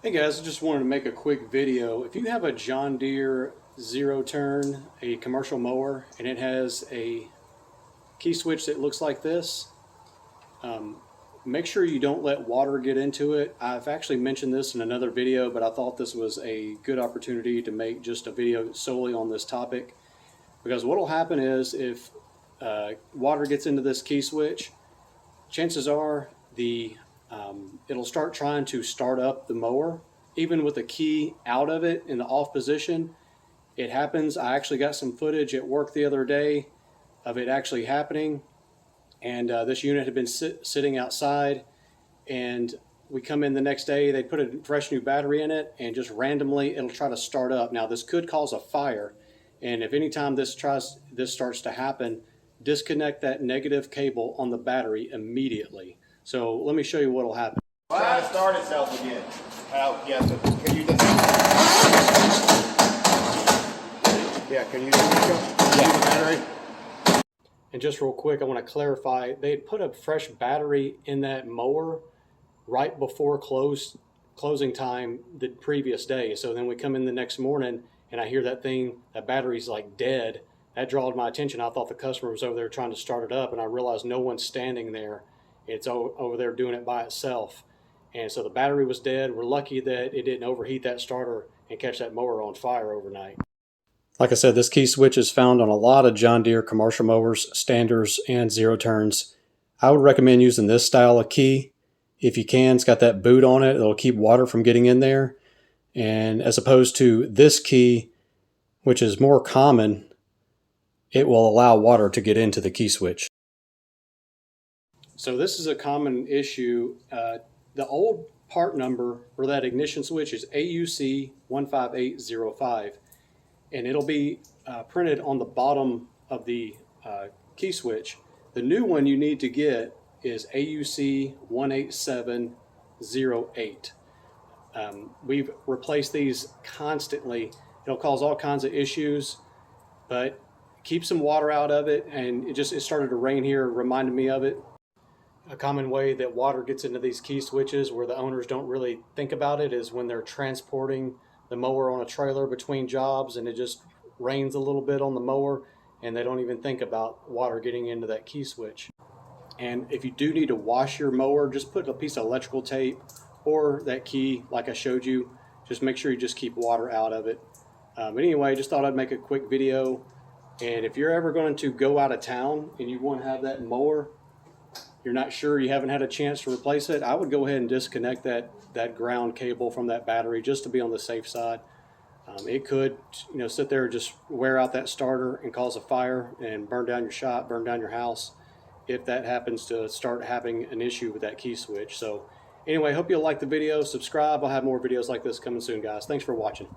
Hey guys, I just wanted to make a quick video. If you have a John Deere zero turn, a commercial mower, and it has a key switch that looks like this, make sure you don't let water get into it. I've actually mentioned this in another video, but I thought this was a good opportunity to make just a video solely on this topic. Because what will happen is if water gets into this key switch, chances are it'll start trying to start up the mower, even with the key out of it in the off position. It happens. I actually got some footage at work the other day of it actually happening, and this unit had been sitting outside, and we come in the next day, they put a fresh new battery in it, and just randomly it'll try to start up. Now this could cause a fire, and if anytime this starts to happen, disconnect that negative cable on the battery immediately. So let me show you what will happen. Try to start itself again. Yes. Can you just? Yeah. Can you just Yeah. The battery? And just real quick, I want to clarify. They had put a fresh battery in that mower right before closing time the previous day. So then we come in the next morning, and I hear that battery's like dead. That drawed my attention. I thought the customer was over there trying to start it up, and I realized no one's standing there. It's over there doing it by itself. And so the battery was dead. We're lucky that it didn't overheat that starter and catch that mower on fire overnight. Like I said, this key switch is found on a lot of John Deere commercial mowers, standers, and zero turns. I would recommend using this style of key. If you can, it's got that boot on it. It'll keep water from getting in there. And as opposed to this key, which is more common, it will allow water to get into the key switch. So this is a common issue. The old part number for that ignition switch is AUC 15805, and it'll be printed on the bottom of the key switch. The new one you need to get is AUC 18708. We've replaced these constantly. It'll cause all kinds of issues, but keep some water out of it. And it started to rain here, reminded me of it. A common way that water gets into these key switches where the owners don't really think about it is when they're transporting the mower on a trailer between jobs, and it just rains a little bit on the mower, and they don't even think about water getting into that key switch. And if you do need to wash your mower, just put a piece of electrical tape or that key like I showed you. Just make sure you just keep water out of it. But anyway, just thought I'd make a quick video. And if you're ever going to go out of town and you want to have that mower, you're not sure, you haven't had a chance to replace it, I would go ahead and disconnect that ground cable from that battery just to be on the safe side. It could, sit there and just wear out that starter and cause a fire and burn down your shop, burn down your house, if that happens to start having an issue with that key switch. So anyway, hope you'll like the video, subscribe. I'll have more videos like this coming soon, guys. Thanks for watching.